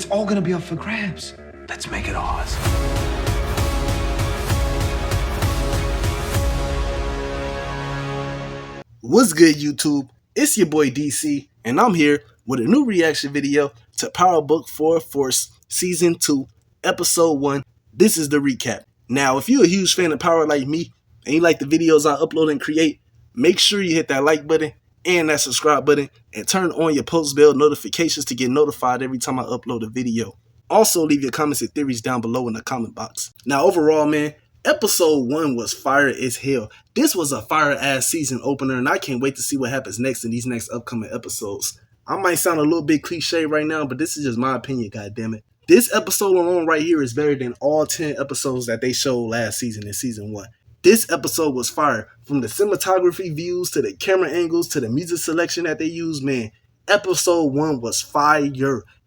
It's all gonna be up for grabs. Let's make it ours. What's good, YouTube? It's your boy DC, and I'm here with a new reaction video to Power Book 4 Force Season 2, Episode 1. This is the recap. Now, if you're a huge fan of Power like me, and you like the videos I upload and create, make sure you hit that like button and that subscribe button, and turn on your post bell notifications to get notified every time I upload a video. Also, leave your comments and theories down below in the comment box. Now, overall, man, Episode 1 was fire as hell. This was a fire-ass season opener, and I can't wait to see what happens next in these next upcoming episodes. I might sound a little bit cliche right now, but this is just my opinion, goddammit. This episode alone right here is better than all 10 episodes that they showed last season in Season 1. This episode was fire. From the cinematography views, to the camera angles, to the music selection that they used, man. Episode 1 was fire.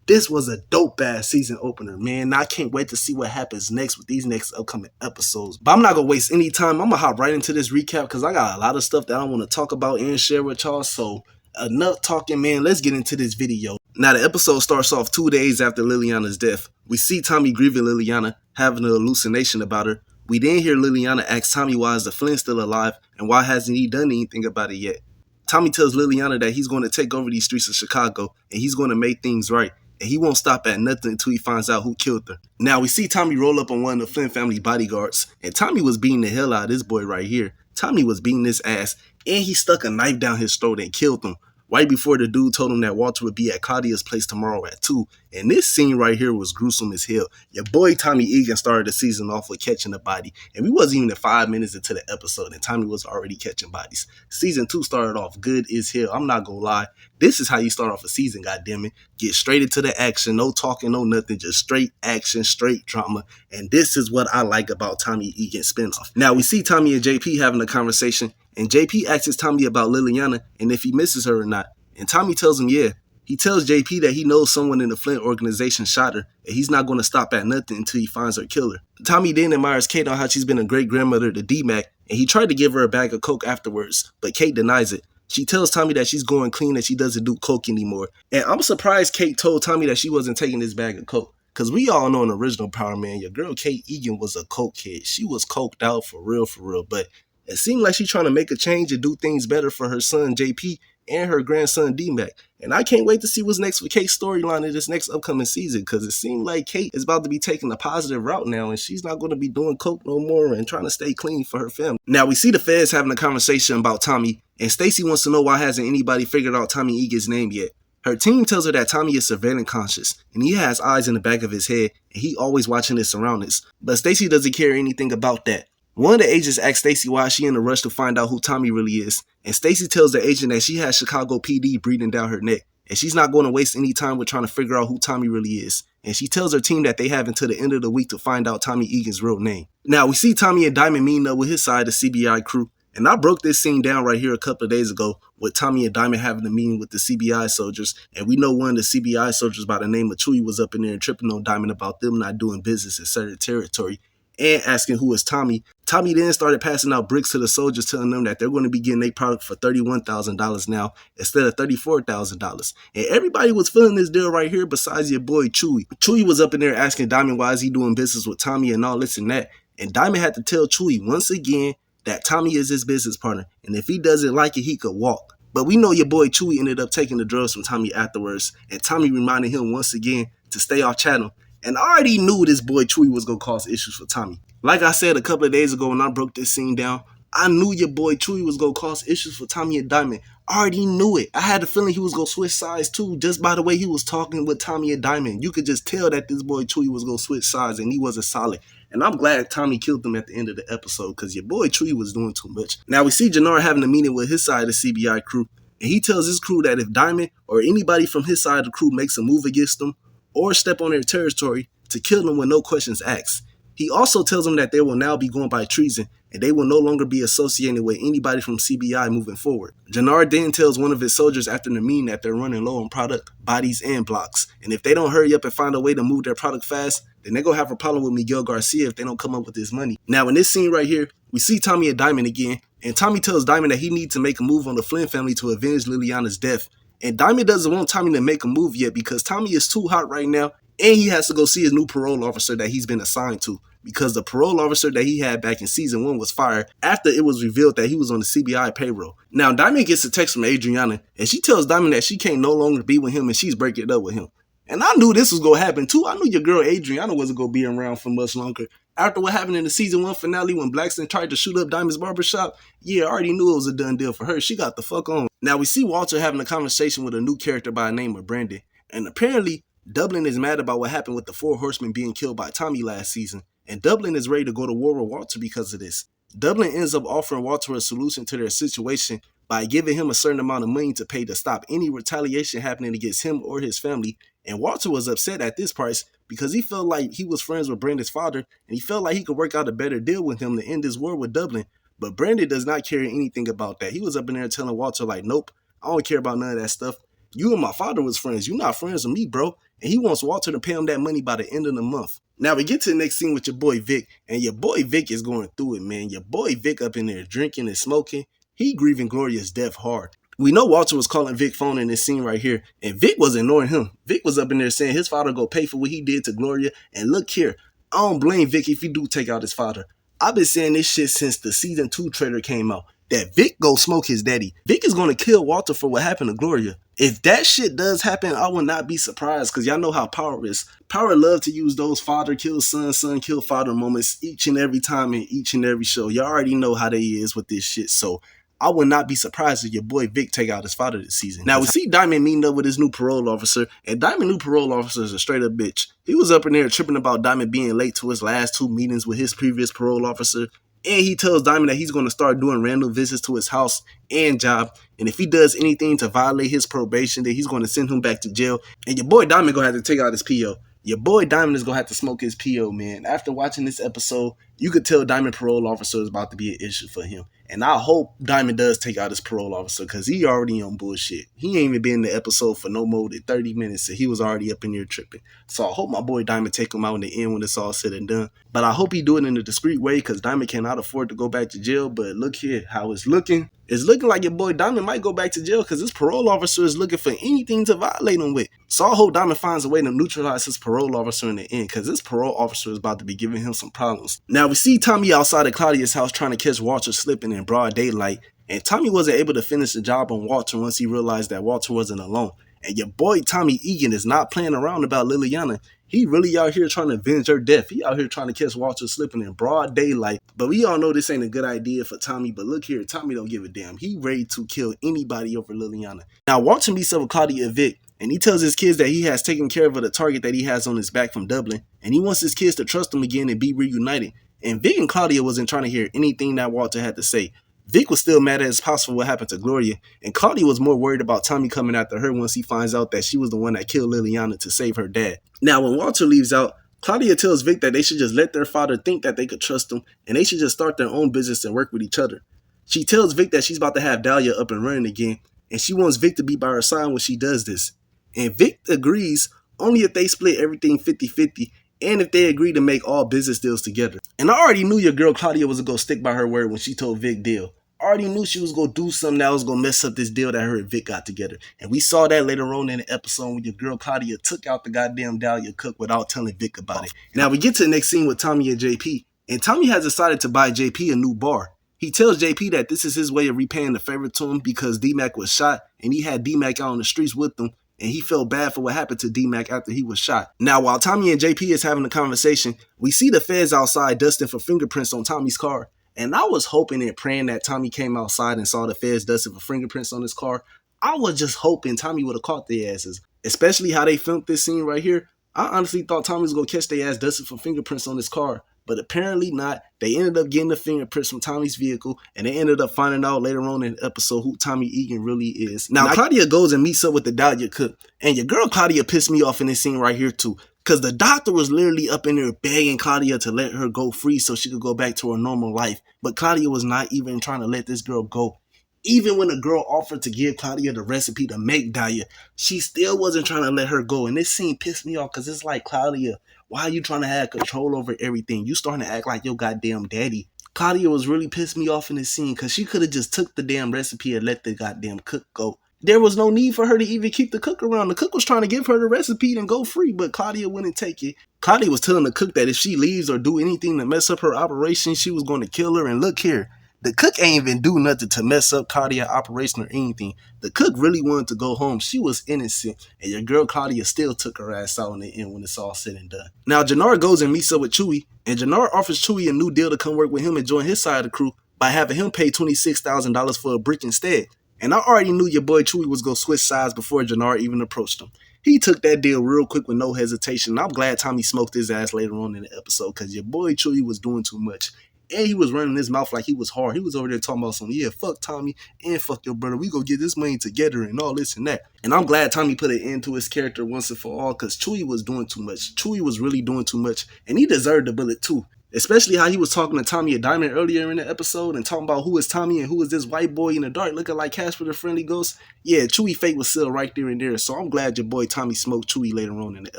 This was a dope-ass season opener, man. I can't wait to see what happens next with these next upcoming episodes. But I'm not going to waste any time. I'm going to hop right into this recap because I got a lot of stuff that I want to talk about and share with y'all. So, enough talking, man. Let's get into this video. Now, the episode starts off 2 days after Liliana's death. We see Tommy grieving Liliana, having an hallucination about her. We then hear Liliana ask Tommy why is the Flint still alive and why hasn't he done anything about it yet. Tommy tells Liliana that he's going to take over these streets of Chicago and he's going to make things right. And he won't stop at nothing until he finds out who killed her. Now, we see Tommy roll up on one of the Flint family bodyguards, and Tommy was beating the hell out of this boy right here. Tommy was beating his ass, and he stuck a knife down his throat and killed him right before the dude told him that Walter would be at Claudia's place tomorrow at 2. And this scene right here was gruesome as hell. Your boy Tommy Egan started the season off with catching a body, and we wasn't even 5 minutes into the episode, and Tommy was already catching bodies. Season 2 started off good as hell. I'm not gonna lie. This is how you start off a season, goddammit. Get straight into the action, no talking, no nothing, just straight action, straight drama. And this is what I like about Tommy Egan's spinoff. Now, we see Tommy and JP having a conversation, and JP asks Tommy about Liliana and if he misses her or not. And Tommy tells him yeah. He tells JP that he knows someone in the Flint organization shot her, and he's not going to stop at nothing until he finds her killer. Tommy then admires Kate on how she's been a great grandmother to D-Mac, and he tried to give her a bag of coke afterwards, but Kate denies it. She tells Tommy that she's going clean and she doesn't do coke anymore. And I'm surprised Kate told Tommy that she wasn't taking this bag of coke. Because we all know in original Power, man, your girl Kate Egan was a coke kid. She was coked out for real. But it seemed like she's trying to make a change and do things better for her son JP and her grandson D-Mac. And I can't wait to see what's next for Kate's storyline in this next upcoming season, because it seems like Kate is about to be taking a positive route now, and she's not going to be doing coke no more and trying to stay clean for her family. Now, we see the feds having a conversation about Tommy, and Stacy wants to know why hasn't anybody figured out Tommy Egan's name yet. Her team tells her that Tommy is surveillance conscious, and he has eyes in the back of his head, and he always watching his surroundings. But Stacy doesn't care anything about that. One of the agents asks Stacy why she in a rush to find out who Tommy really is, and Stacy tells the agent that she has Chicago PD breathing down her neck, and she's not going to waste any time with trying to figure out who Tommy really is. And she tells her team that they have until the end of the week to find out Tommy Egan's real name. Now, we see Tommy and Diamond meeting up with his side of the CBI crew, and I broke this scene down right here a couple of days ago with Tommy and Diamond having a meeting with the CBI soldiers, and we know one of the CBI soldiers by the name of Chewy was up in there and tripping on Diamond about them not doing business in certain territory, and asking who is Tommy. Tommy then started passing out bricks to the soldiers, telling them that they're going to be getting their product for $31,000 now instead of $34,000. And everybody was feeling this deal right here besides your boy Chewy. Chewy was up in there asking Diamond why is he doing business with Tommy and all this and that. And Diamond had to tell Chewy once again that Tommy is his business partner, and if he doesn't like it, he could walk. But we know your boy Chewy ended up taking the drugs from Tommy afterwards, and Tommy reminded him once again to stay off channel. And I already knew this boy Chewy was going to cause issues for Tommy. Like I said a couple of days ago when I broke this scene down, I knew your boy Chewy was going to cause issues for Tommy and Diamond. I already knew it. I had the feeling he was going to switch sides too, just by the way he was talking with Tommy and Diamond. You could just tell that this boy Chewy was going to switch sides, and he wasn't solid. And I'm glad Tommy killed him at the end of the episode, because your boy Chewy was doing too much. Now we see Janard having a meeting with his side of the CBI crew, and he tells his crew that if Diamond or anybody from his side of the crew makes a move against them or step on their territory, to kill them with no questions asked. He also tells them that they will now be going by treason, and they will no longer be associated with anybody from CBI moving forward. Janard then tells one of his soldiers after the meeting that they're running low on product, bodies, and blocks. And if they don't hurry up and find a way to move their product fast, then they're going to have a problem with Miguel Garcia if they don't come up with this money. Now, in this scene right here, we see Tommy and Diamond again, and Tommy tells Diamond that he needs to make a move on the Flynn family to avenge Liliana's death. And Diamond doesn't want Tommy to make a move yet because Tommy is too hot right now, And he has to go see his new parole officer that he's been assigned to, because the parole officer that he had back in season 1 was fired after it was revealed that he was on the CBI payroll. Now, Diamond gets a text from Adriana, and she tells Diamond that she can't no longer be with him and she's breaking up with him. And I knew this was going to happen too. I knew your girl Adriana wasn't going to be around for much longer. After what happened in the season 1 finale when Blackston tried to shoot up Diamond's barbershop, yeah, I already knew it was a done deal for her. She got the fuck on. Now we see Walter having a conversation with a new character by the name of Brandon. And apparently, Dublin is mad about what happened with the 4 horsemen being killed by Tommy last season. And Dublin is ready to go to war with Walter because of this. Dublin ends up offering Walter a solution to their situation by giving him a certain amount of money to pay to stop any retaliation happening against him or his family. And Walter was upset at this price because he felt like he was friends with Brandon's father and he felt like he could work out a better deal with him to end this war with Dublin. But Brandon does not care anything about that. He was up in there telling Walter like, nope, I don't care about none of that stuff. You and my father was friends. You're not friends with me, bro. And he wants Walter to pay him that money by the end of the month. Now we get to the next scene with your boy Vic, and your boy Vic is going through it, man. Your boy Vic up in there drinking and smoking. He grieving Gloria's death hard. We know Walter was calling Vic phone in this scene right here, and Vic was ignoring him. Vic was up in there saying his father go pay for what he did to Gloria, and look here, I don't blame Vic if he do take out his father. I've been saying this shit since the season 2 trailer came out, that Vic go smoke his daddy. Vic is going to kill Walter for what happened to Gloria. If that shit does happen, I will not be surprised, because y'all know how Power is. Power love to use those father kill son, son kill father moments each and every time in each and every show. Y'all already know how they is with this shit, so I would not be surprised if your boy Vic take out his father this season. Now we see Diamond meeting up with his new parole officer, and Diamond's new parole officer is a straight up bitch. He was up in there tripping about Diamond being late to his last 2 meetings with his previous parole officer. And he tells Diamond that he's going to start doing random visits to his house and job. And if he does anything to violate his probation, then he's going to send him back to jail. And your boy Diamond going to have to take out his PO. Your boy Diamond is going to have to smoke his PO, man. After watching this episode, you could tell Diamond parole officer is about to be an issue for him. And I hope Diamond does take out his parole officer, because he already on bullshit. He ain't even been in the episode for no more than 30 minutes, and he was already up in here tripping. So I hope my boy Diamond take him out in the end when it's all said and done. But I hope he do it in a discreet way, because Diamond cannot afford to go back to jail. But look here, how it's looking. It's looking like your boy Diamond might go back to jail, because this parole officer is looking for anything to violate him with. So I hope Diamond finds a way to neutralize his parole officer in the end, because this parole officer is about to be giving him some problems. Now we see Tommy outside of Claudia's house trying to catch Walter slipping in broad daylight, and Tommy wasn't able to finish the job on Walter once he realized that Walter wasn't alone. And your boy Tommy Egan is not playing around about Liliana. He really out here trying to avenge her death. He out here trying to catch Walter slipping in broad daylight. But we all know this ain't a good idea for Tommy. But look here, Tommy don't give a damn. He ready to kill anybody over Liliana. Now Walter meets up with Claudia and Vic, and he tells his kids that he has taken care of the target that he has on his back from Dublin, and he wants his kids to trust him again and be reunited. And Vic and Claudia wasn't trying to hear anything that Walter had to say. Vic was still mad as possible what happened to Gloria, and Claudia was more worried about Tommy coming after her once he finds out that she was the one that killed Liliana to save her dad. Now when Walter leaves out, Claudia tells Vic that they should just let their father think that they could trust him, and they should just start their own business and work with each other. She tells Vic that she's about to have Dahlia up and running again, and she wants Vic to be by her side when she does this. And Vic agrees only if they split everything 50-50, and if they agree to make all business deals together. And I already knew your girl Claudia was going to stick by her word when she told Vic deal. I already knew she was going to do something that was going to mess up this deal that her and Vic got together. And we saw that later on in the episode when your girl Claudia took out the goddamn Dahlia cook without telling Vic about it. Now we get to the next scene with Tommy and JP. And Tommy has decided to buy JP a new bar. He tells JP that this is his way of repaying the favor to him because D-Mac was shot and he had D-Mac out on the streets with him. And he felt bad for what happened to D-Mac after he was shot. Now, while Tommy and JP is having a conversation, we see the feds outside dusting for fingerprints on Tommy's car. And I was hoping and praying that Tommy came outside and saw the feds dusting for fingerprints on his car. I was just hoping Tommy would have caught their asses, especially how they filmed this scene right here. I honestly thought Tommy was going to catch their ass dusting for fingerprints on his car. But apparently not. They ended up getting the fingerprints from Tommy's vehicle, and they ended up finding out later on in the episode who Tommy Egan really is. Now, Claudia goes and meets up with the Dahlia cook, and your girl Claudia pissed me off in this scene right here too, because the doctor was literally up in there begging Claudia to let her go free so she could go back to her normal life. But Claudia was not even trying to let this girl go. Even when the girl offered to give Claudia the recipe to make Dahlia, she still wasn't trying to let her go. And this scene pissed me off because it's like, Claudia, why are you trying to have control over everything? You starting to act like your goddamn daddy. Claudia was really pissed me off in this scene because she could have just took the damn recipe and let the goddamn cook go. There was no need for her to even keep the cook around. The cook was trying to give her the recipe and go free, but Claudia wouldn't take it. Claudia was telling the cook that if she leaves or do anything to mess up her operation, she was going to kill her. And look here, the cook ain't even do nothing to mess up Claudia's operation or anything. The cook really wanted to go home. She was innocent. And your girl Claudia still took her ass out in the end when it's all said and done. Now, Janard goes and meets up with Chewie. And Janard offers Chewie a new deal to come work with him and join his side of the crew by having him pay $26,000 for a brick instead. And I already knew your boy Chewie was going to switch sides before Janard even approached him. He took that deal real quick with no hesitation. And I'm glad Tommy smoked his ass later on in the episode because your boy Chewie was doing too much. And he was running his mouth like he was hard. He was over there talking about some, yeah, fuck Tommy and fuck your brother. We go get this money together and all this and that. And I'm glad Tommy put an end to his character once and for all because Chewie was doing too much. Chewie was really doing too much. And he deserved the bullet too. Especially how he was talking to Tommy and Diamond earlier in the episode and talking about who is Tommy and who is this white boy in the dark looking like Casper the Friendly Ghost. Yeah, Chewie fate was sealed right there and there. So I'm glad your boy Tommy smoked Chewie later on in the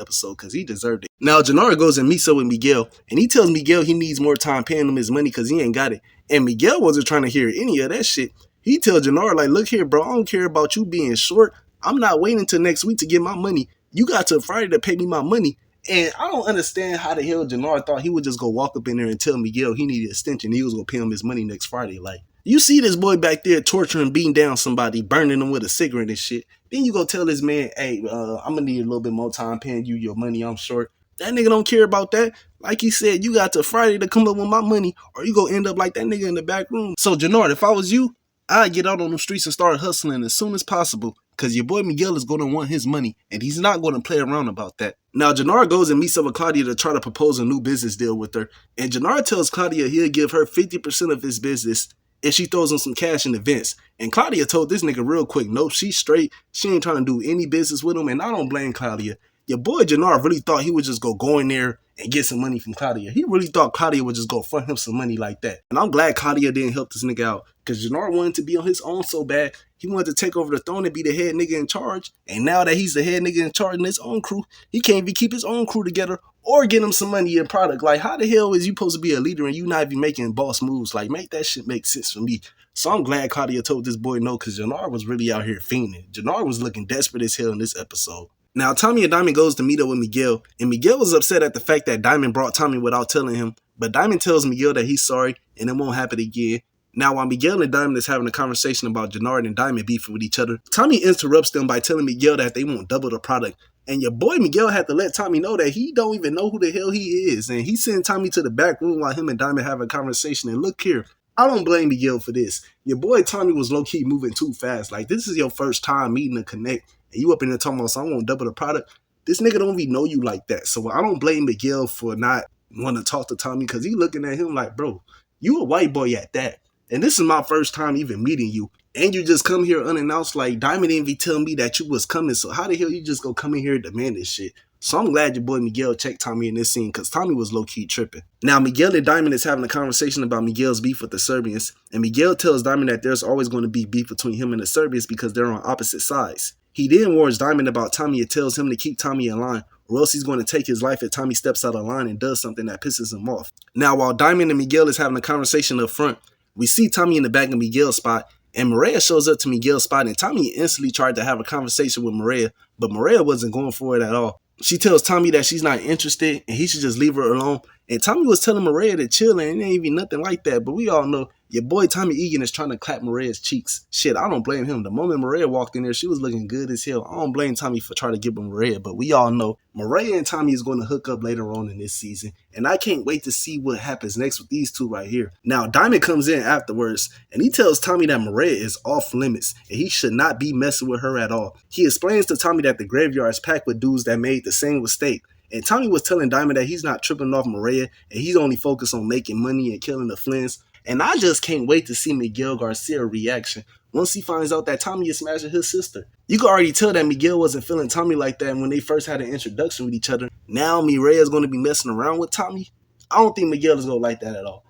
episode because he deserved it. Now, Janard goes and meets up with Miguel and he tells Miguel he needs more time paying him his money because he ain't got it. And Miguel wasn't trying to hear any of that shit. He tells Janard like, look here, bro, I don't care about you being short. I'm not waiting until next week to get my money. You got till Friday to pay me my money. And I don't understand how the hell Janard thought he would just go walk up in there and tell Miguel he needed extension. He was going to pay him his money next Friday. Like, you see this boy back there torturing, beating down somebody, burning them with a cigarette and shit. Then you go tell this man, hey, I'm going to need a little bit more time paying you your money. I'm short. That nigga don't care about that. Like he said, you got till Friday to come up with my money or you going to end up like that nigga in the back room. So, Janard, if I was you, I'd get out on the streets and start hustling as soon as possible. Because your boy Miguel is going to want his money. And he's not going to play around about that. Now, Janard goes and meets up with Claudia to try to propose a new business deal with her. And Janard tells Claudia he'll give her 50% of his business if she throws him some cash in advance. And Claudia told this nigga real quick, nope, she's straight. She ain't trying to do any business with him. And I don't blame Claudia. Your boy Janard really thought he would just go in there and get some money from Claudia. He really thought Claudia would just go front him some money like that. And I'm glad Claudia didn't help this nigga out. Because Janard wanted to be on his own so bad. He wanted to take over the throne and be the head nigga in charge. And now that he's the head nigga in charge in his own crew, he can't even keep his own crew together or get him some money and product. Like, how the hell is you supposed to be a leader and you not even making boss moves? Like, make that shit make sense for me. So I'm glad Claudia told this boy no because Janard was really out here fiending. Janard was looking desperate as hell in this episode. Now, Tommy and Diamond goes to meet up with Miguel, and Miguel was upset at the fact that Diamond brought Tommy without telling him, but Diamond tells Miguel that he's sorry and it won't happen again. Now, while Miguel and Diamond is having a conversation about Janard and Diamond beefing with each other, Tommy interrupts them by telling Miguel that they won't double the product. And your boy Miguel had to let Tommy know that he don't even know who the hell he is. And he sent Tommy to the back room while him and Diamond have a conversation. And look here, I don't blame Miguel for this. Your boy Tommy was low-key moving too fast. Like, this is your first time meeting a connect. And you up in there talking about, so I won't double the product. This nigga don't even know you like that. So I don't blame Miguel for not wanting to talk to Tommy because he looking at him like, bro, you a white boy at that. And this is my first time even meeting you. And you just come here unannounced. Like, Diamond didn't even tell me that you was coming. So how the hell you just go come in here and demand this shit? So I'm glad your boy Miguel checked Tommy in this scene because Tommy was low-key tripping. Now, Miguel and Diamond is having a conversation about Miguel's beef with the Serbians. And Miguel tells Diamond that there's always going to be beef between him and the Serbians because they're on opposite sides. He then warns Diamond about Tommy and tells him to keep Tommy in line, or else he's going to take his life if Tommy steps out of line and does something that pisses him off. Now, while Diamond and Miguel is having a conversation up front, we see Tommy in the back of Miguel's spot, and Maria shows up to Miguel's spot, and Tommy instantly tried to have a conversation with Maria, but Maria wasn't going for it at all. She tells Tommy that she's not interested, and he should just leave her alone. And Tommy was telling Maria to chill, and it ain't even nothing like that, but we all know your boy Tommy Egan is trying to clap Maria's cheeks. Shit, I don't blame him. The moment Maria walked in there, she was looking good as hell. I don't blame Tommy for trying to get with Maria, but we all know Maria and Tommy is going to hook up later on in this season, and I can't wait to see what happens next with these two right here. Now, Diamond comes in afterwards, and he tells Tommy that Maria is off limits, and he should not be messing with her at all. He explains to Tommy that the graveyard is packed with dudes that made the same mistake. And Tommy was telling Diamond that he's not tripping off Maria, and he's only focused on making money and killing the Flynns. And I just can't wait to see Miguel Garcia's reaction once he finds out that Tommy is smashing his sister. You can already tell that Miguel wasn't feeling Tommy like that when they first had an introduction with each other. Now Mireya is going to be messing around with Tommy. I don't think Miguel is going to like that at all.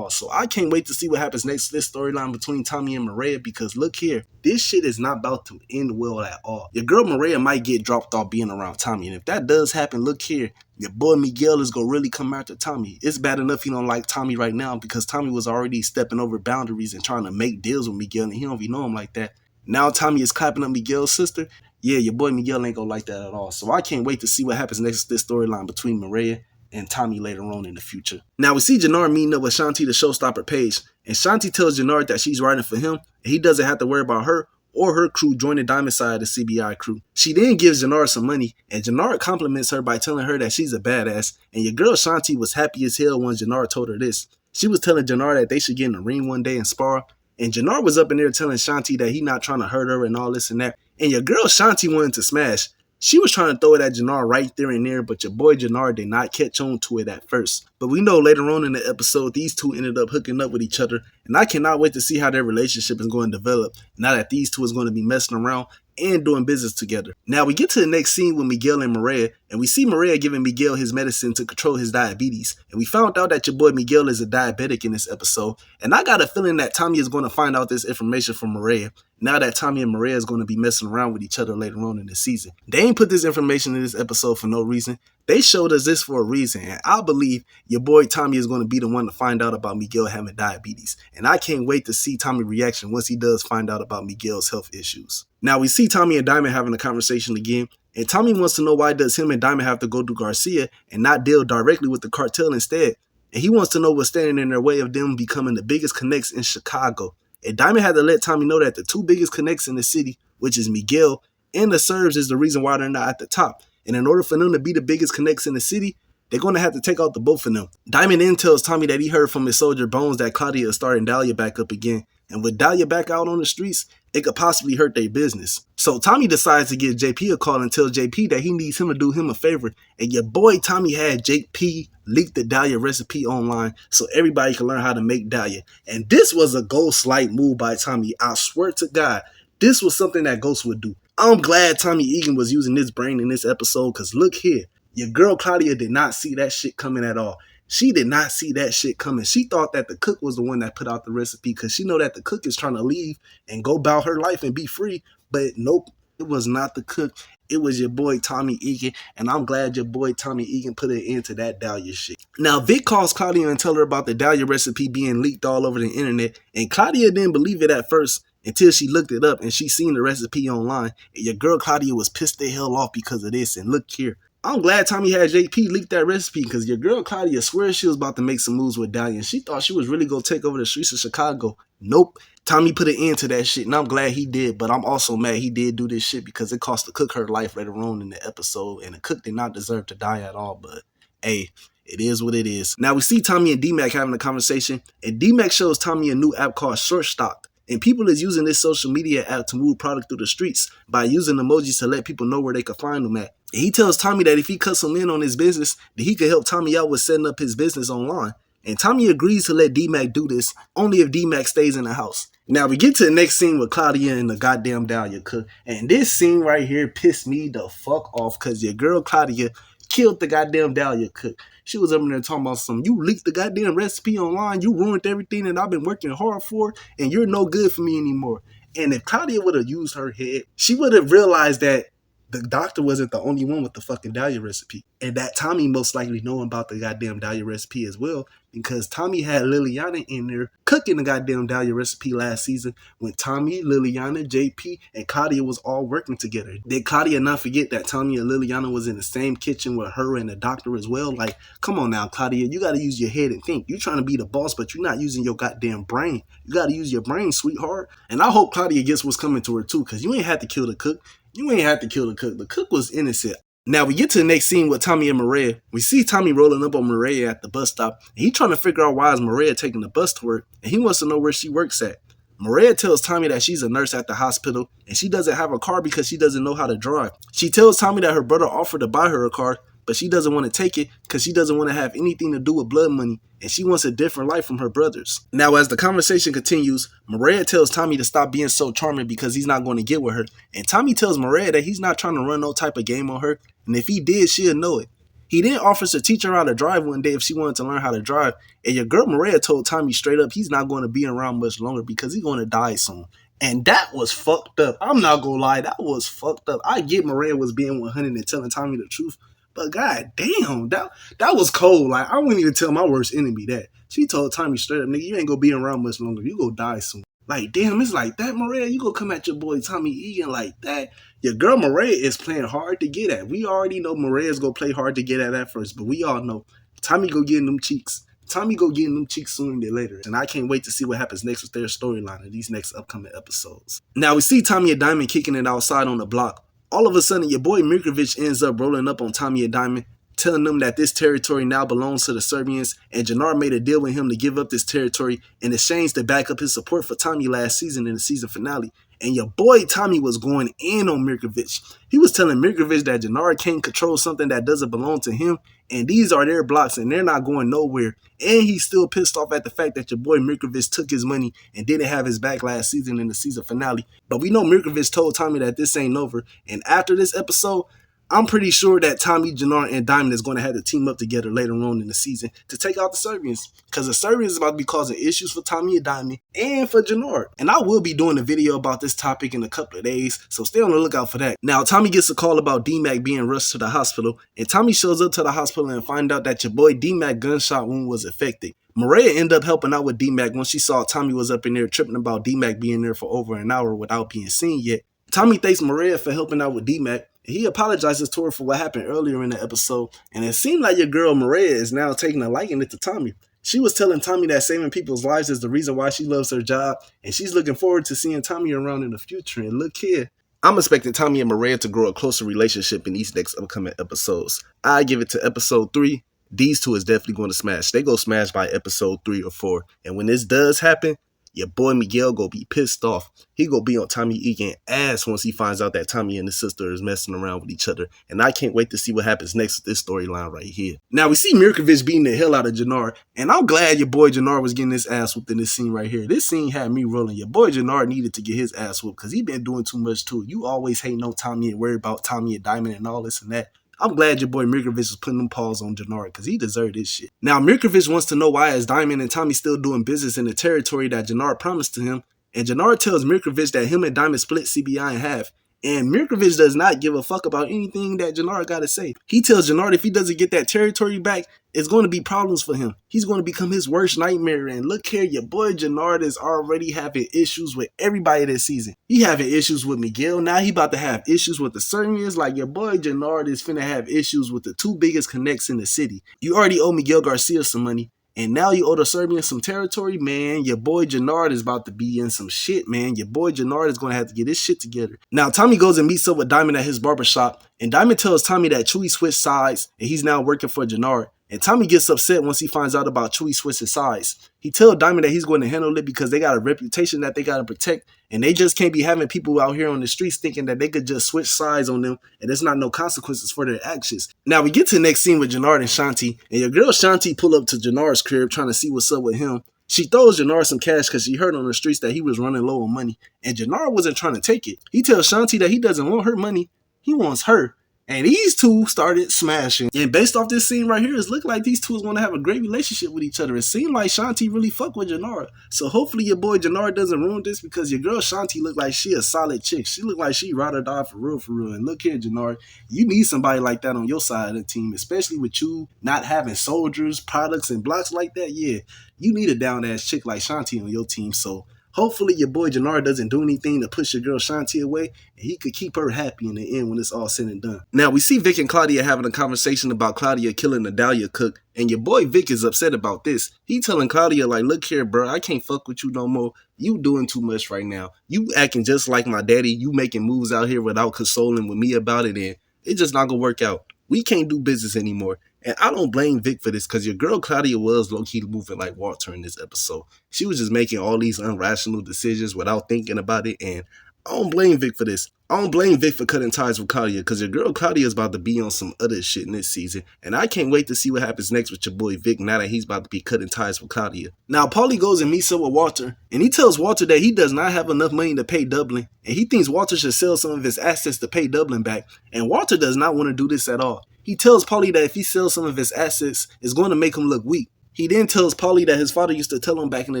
So I can't wait to see what happens next to this storyline between Tommy and Mireya, because look here, this shit is not about to end well at all. Your girl Mireya might get dropped off being around Tommy, and if that does happen, look here, your boy Miguel is going to really come after Tommy. It's bad enough he don't like Tommy right now because Tommy was already stepping over boundaries and trying to make deals with Miguel, and he don't even know him like that. Now Tommy is clapping up Miguel's sister. Yeah, your boy Miguel ain't gonna like that at all. So I can't wait to see what happens next to this storyline between Maria and Tommy later on in the future. Now we see Janard meeting up with Shanti, the showstopper page, and Shanti tells Janard that she's riding for him and he doesn't have to worry about her or her crew joining Diamond side of the CBI crew. She then gives Janard some money, and Janard compliments her by telling her that she's a badass, and your girl Shanti was happy as hell when Janard told her this. She was telling Janard that they should get in the ring one day and spar, and Janard was up in there telling Shanti that he not trying to hurt her and all this and that, and your girl Shanti wanted to smash. She was trying to throw it at Janard right there and there, but your boy Janard did not catch on to it at first. But we know later on in the episode, these two ended up hooking up with each other, and I cannot wait to see how their relationship is going to develop now that these two is going to be messing around and doing business together. Now we get to the next scene with Miguel and Maria, and we see Maria giving Miguel his medicine to control his diabetes. And we found out that your boy Miguel is a diabetic in this episode, and I got a feeling that Tommy is going to find out this information from Maria, now that Tommy and Maria is going to be messing around with each other later on in the season. They ain't put this information in this episode for no reason. They showed us this for a reason, and I believe your boy Tommy is going to be the one to find out about Miguel having diabetes. And I can't wait to see Tommy's reaction once he does find out about Miguel's health issues. Now we see Tommy and Diamond having a conversation again, and Tommy wants to know why does him and Diamond have to go to Garcia and not deal directly with the cartel instead. And he wants to know what's standing in their way of them becoming the biggest connects in Chicago. And Diamond had to let Tommy know that the two biggest connects in the city, which is Miguel and the Serbs, is the reason why they're not at the top. And in order for them to be the biggest connects in the city, they're going to have to take out the both of them. Diamond then tells Tommy that he heard from his soldier Bones that Claudia is starting Dahlia back up again. And with Dahlia back out on the streets, it could possibly hurt their business. So Tommy decides to give JP a call and tell JP that he needs him to do him a favor. And your boy Tommy had JP leak the Dahlia recipe online so everybody can learn how to make Dahlia. And this was a Ghost like move by Tommy. I swear to God, this was something that Ghost would do. I'm glad Tommy Egan was using his brain in this episode, because look here, your girl Claudia did not see that shit coming at all. She did not see that shit coming. She thought that the cook was the one that put out the recipe, because she know that the cook is trying to leave and go about her life and be free. But nope, it was not the cook. It was your boy Tommy Egan, and I'm glad your boy Tommy Egan put it into that Dahlia shit. Now Vic calls Claudia and tell her about the Dahlia recipe being leaked all over the internet, and Claudia didn't believe it at first until she looked it up and she seen the recipe online, and your girl Claudia was pissed the hell off because of this. And look here, I'm glad Tommy had JP leak that recipe, because your girl Claudia swears she was about to make some moves with Dahlia, and she thought she was really going to take over the streets of Chicago. Nope. Tommy put an end to that shit, and I'm glad he did, but I'm also mad he did do this shit because it cost the cook her life later on in the episode, and the cook did not deserve to die at all, but hey, it is what it is. Now we see Tommy and D-Mac having a conversation, and D-Mac shows Tommy a new app called Short Stock. And people is using this social media app to move product through the streets by using emojis to let people know where they can find them at. And he tells Tommy that if he cuts him in on his business, that he could help Tommy out with setting up his business online. And Tommy agrees to let D-Mac do this only if D-Mac stays in the house. Now we get to the next scene with Claudia and the goddamn Dahlia cook. And this scene right here pissed me the fuck off, because your girl Claudia killed the goddamn Dahlia cook. She was up in there talking about some, you leaked the goddamn recipe online, you ruined everything that I've been working hard for, and you're no good for me anymore. And if Claudia would have used her head, she would have realized that the doctor wasn't the only one with the fucking Dahlia recipe. And that Tommy most likely know about the goddamn Dahlia recipe as well, because Tommy had Liliana in there cooking the goddamn Dahlia recipe last season when Tommy, Liliana, JP, and Claudia was all working together. Did Claudia not forget that Tommy and Liliana was in the same kitchen with her and the doctor as well? Like, come on now, Claudia, you got to use your head and think. You're trying to be the boss, but you're not using your goddamn brain. You got to use your brain, sweetheart. And I hope Claudia gets what's coming to her too, because you ain't had to kill the cook. You ain't had to kill the cook. The cook was innocent. Now we get to the next scene with Tommy and Maria. We see Tommy rolling up on Maria at the bus stop, and he trying to figure out why is Maria taking the bus to work, and he wants to know where she works at. Maria tells Tommy that she's a nurse at the hospital, and she doesn't have a car because she doesn't know how to drive. She tells Tommy that her brother offered to buy her a car, but she doesn't want to take it because she doesn't want to have anything to do with blood money, and she wants a different life from her brothers. Now, as the conversation continues, Maria tells Tommy to stop being so charming because he's not going to get with her, and Tommy tells Maria that he's not trying to run no type of game on her, and if he did, she'll know it. He then offers to teach her how to drive one day if she wanted to learn how to drive, and your girl Maria told Tommy straight up he's not going to be around much longer because he's going to die soon. And that was fucked up. I'm not going to lie, that was fucked up. I get Maria was being 100 and telling Tommy the truth, but god damn, that was cold. Like, I wouldn't even tell my worst enemy that. She told Tommy straight up, nigga, you ain't gonna be around much longer. You gonna die soon. Like, damn, it's like that, Maria. You gonna come at your boy Tommy Egan like that? Your girl Maria is playing hard to get at. We already know Maria's gonna play hard to get at first, but we all know Tommy go getting them cheeks. Tommy go getting them cheeks sooner than later. And I can't wait to see what happens next with their storyline in these next upcoming episodes. Now we see Tommy and Diamond kicking it outside on the block. All of a sudden, your boy Mirkovic ends up rolling up on Tommy and Diamond, telling them that this territory now belongs to the Serbians, and Janard made a deal with him to give up this territory in exchange to back up his support for Tommy last season in the season finale. And your boy Tommy was going in on Mirkovic. He was telling Mirkovic that Janard can't control something that doesn't belong to him, and these are their blocks and they're not going nowhere. And he's still pissed off at the fact that your boy Mirkovic took his money and didn't have his back last season in the season finale. But we know Mirkovic told Tommy that this ain't over, and after this episode, I'm pretty sure that Tommy, Janard, and Diamond is going to have to team up together later on in the season to take out the Serbians. Because the Serbians is about to be causing issues for Tommy and Diamond and for Janard. And I will be doing a video about this topic in a couple of days, so stay on the lookout for that. Now, Tommy gets a call about D-Mac being rushed to the hospital, and Tommy shows up to the hospital and find out that your boy D-Mac gunshot wound was affected. Maria ended up helping out with D-Mac once she saw Tommy was up in there tripping about D-Mac being there for over an hour without being seen yet. Tommy thanks Maria for helping out with D-Mac. He apologizes to her for what happened earlier in the episode, and it seemed like your girl Maria is now taking a liking to Tommy. She was telling Tommy that saving people's lives is the reason why she loves her job, and she's looking forward to seeing Tommy around in the future. And look here, I'm expecting Tommy and Maria to grow a closer relationship in these next upcoming episodes. I give it to episode 3. These two is definitely going to smash. They go smash by episode 3 or 4, and when this does happen, your boy Miguel go be pissed off. He go be on Tommy Egan ass once he finds out that Tommy and his sister is messing around with each other. And I can't wait to see what happens next with this storyline right here. Now we see Mirkovic beating the hell out of Janard. And I'm glad your boy Janard was getting his ass whooped in this scene right here. This scene had me rolling. Your boy Janard needed to get his ass whooped because he been doing too much too. You always hate no Tommy and worry about Tommy and Diamond and all this and that. I'm glad your boy Mirkovic is putting them paws on Janard because he deserved this shit. Now, Mirkovic wants to know why is Diamond and Tommy still doing business in the territory that Janard promised to him. And Janard tells Mirkovic that him and Diamond split CBI in half. And Mirkovic does not give a fuck about anything that Janard got to say. He tells Janard if he doesn't get that territory back, it's going to be problems for him. He's going to become his worst nightmare. And look here, your boy Janard is already having issues with everybody this season. He having issues with Miguel. Now he about to have issues with the Serbians. Like your boy Janard is finna have issues with the two biggest connects in the city. You already owe Miguel Garcia some money. And now you owe the Serbians some territory, man. Your boy Janard is about to be in some shit, man. Your boy Janard is going to have to get his shit together. Now, Tommy goes and meets up with Diamond at his barbershop. And Diamond tells Tommy that Chewy switched sides and he's now working for Janard. And Tommy gets upset once he finds out about Chewy switching sides. He tells Diamond that he's going to handle it because they got a reputation that they got to protect. And they just can't be having people out here on the streets thinking that they could just switch sides on them and there's not no consequences for their actions. Now we get to the next scene with Janard and Shanti. And your girl Shanti pull up to Janard's crib trying to see what's up with him. She throws Janard some cash because she heard on the streets that he was running low on money. And Janard wasn't trying to take it. He tells Shanti that he doesn't want her money. He wants her. And these two started smashing. And based off this scene right here, it's looking like these two is going to have a great relationship with each other. It seemed like Shanti really fuck with Janard. So hopefully your boy Janard doesn't ruin this because your girl Shanti look like she a solid chick. She look like she ride or die for real, for real. And look here, Janard, you need somebody like that on your side of the team, especially with you not having soldiers, products, and blocks like that. Yeah, you need a down-ass chick like Shanti on your team. So hopefully your boy Janard doesn't do anything to push your girl Shanti away, and he could keep her happy in the end when it's all said and done. Now we see Vic and Claudia having a conversation about Claudia killing the Dahlia cook, and your boy Vic is upset about this. He telling Claudia like, look here bro, I can't fuck with you no more. You doing too much right now. You acting just like my daddy. You making moves out here without consoling with me about it, and it's just not gonna work out. We can't do business anymore. And I don't blame Vic for this because your girl Claudia was low-key moving like Walter in this episode. She was just making all these irrational decisions without thinking about it. And I don't blame Vic for this. I don't blame Vic for cutting ties with Claudia because your girl Claudia is about to be on some other shit in this season. And I can't wait to see what happens next with your boy Vic now that he's about to be cutting ties with Claudia. Now, Paulie goes and meets up with Walter. And he tells Walter that he does not have enough money to pay Dublin. And he thinks Walter should sell some of his assets to pay Dublin back. And Walter does not want to do this at all. He tells Paulie that if he sells some of his assets, it's going to make him look weak. He then tells Paulie that his father used to tell him back in the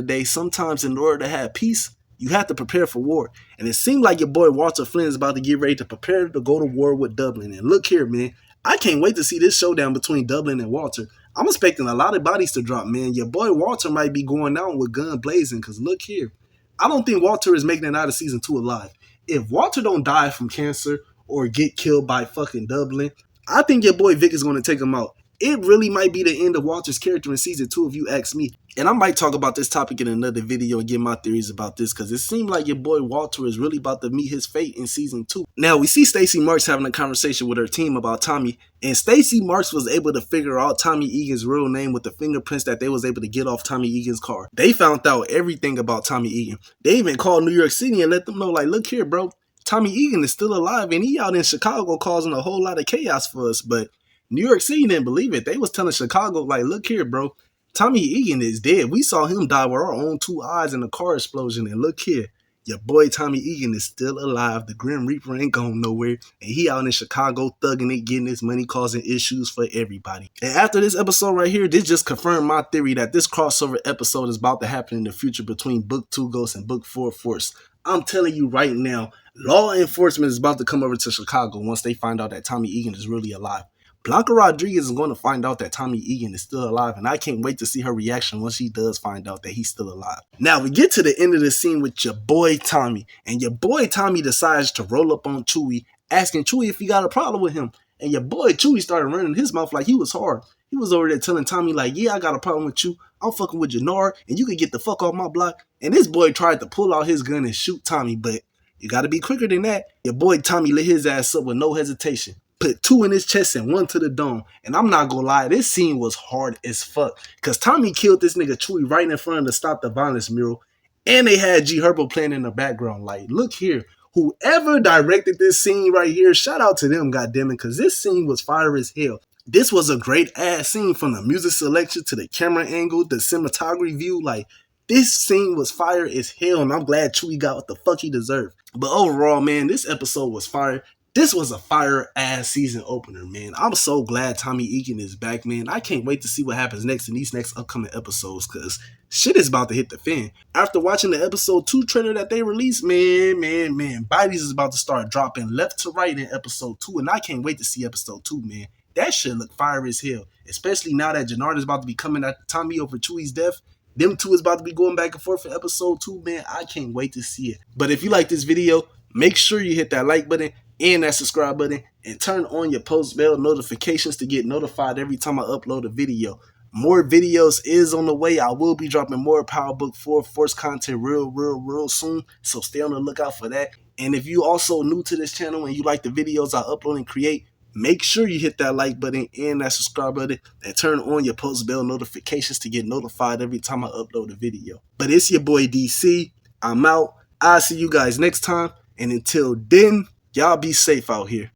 day, sometimes in order to have peace, you have to prepare for war. And it seemed like your boy Walter Flynn is about to get ready to prepare to go to war with Dublin. And look here, man, I can't wait to see this showdown between Dublin and Walter. I'm expecting a lot of bodies to drop, man. Your boy Walter might be going out with gun blazing because look here. I don't think Walter is making it out of season 2 alive. If Walter don't die from cancer or get killed by fucking Dublin, I think your boy Vic is going to take him out. It really might be the end of Walter's character in season 2 if you ask me. And I might talk about this topic in another video and get my theories about this, because it seemed like your boy Walter is really about to meet his fate in season 2. Now we see Stacey Marks having a conversation with her team about Tommy, and Stacey Marks was able to figure out Tommy Egan's real name with the fingerprints that they was able to get off Tommy Egan's car. They found out everything about Tommy Egan. They even called New York City and let them know, like, look here, bro, Tommy Egan is still alive and he out in Chicago causing a whole lot of chaos for us. But New York City didn't believe it. They was telling Chicago, like, look here, bro, Tommy Egan is dead. We saw him die with our own 2 eyes in a car explosion. And look here, your boy Tommy Egan is still alive. The Grim Reaper ain't going nowhere. And he out in Chicago thugging it, getting his money, causing issues for everybody. And after this episode right here, this just confirmed my theory that this crossover episode is about to happen in the future between Book 2 Ghost and Book 4 Force. I'm telling you right now, law enforcement is about to come over to Chicago once they find out that Tommy Egan is really alive. Blanca Rodriguez is going to find out that Tommy Egan is still alive, and I can't wait to see her reaction once she does find out that he's still alive. Now, we get to the end of the scene with your boy Tommy, and your boy Tommy decides to roll up on Chewie, asking Chewie if he got a problem with him. And your boy Chewie started running his mouth like he was hard. He was over there telling Tommy, like, yeah, I got a problem with you. I'm fucking with Janard, and you can get the fuck off my block. And this boy tried to pull out his gun and shoot Tommy, but you gotta be quicker than that. Your boy Tommy lit his ass up with no hesitation. Put 2 in his chest and 1 to the dome. And I'm not gonna lie, this scene was hard as fuck. Cause Tommy killed this nigga Chewie right in front of the Stop the Violence mural. And they had G Herbo playing in the background. Like, look here. Whoever directed this scene right here, shout out to them, goddammit, cause this scene was fire as hell. This was a great ass scene, from the music selection to the camera angle, the cinematography view. Like, this scene was fire as hell, and I'm glad Chewie got what the fuck he deserved. But overall, man, this episode was fire. This was a fire-ass season opener, man. I'm so glad Tommy Egan is back, man. I can't wait to see what happens next in these next upcoming episodes, because shit is about to hit the fan. After watching the episode 2 trailer that they released, man, bodies is about to start dropping left to right in episode 2, and I can't wait to see episode 2, man. That shit look fire as hell, especially now that Janard is about to be coming at Tommy over Chewie's death. Them two is about to be going back and forth for episode 2, man. I can't wait to see it. But if you like this video, make sure you hit that like button and that subscribe button, and turn on your post bell notifications to get notified every time I upload a video. More videos is on the way. I will be dropping more Power Book 4 Force content real soon, so stay on the lookout for that. And if you also new to this channel and you like the videos I upload and create, make sure you hit that like button and that subscribe button, and turn on your post bell notifications to get notified every time I upload a video. But it's your boy DC. I'm out. I'll see you guys next time, and until then, y'all be safe out here.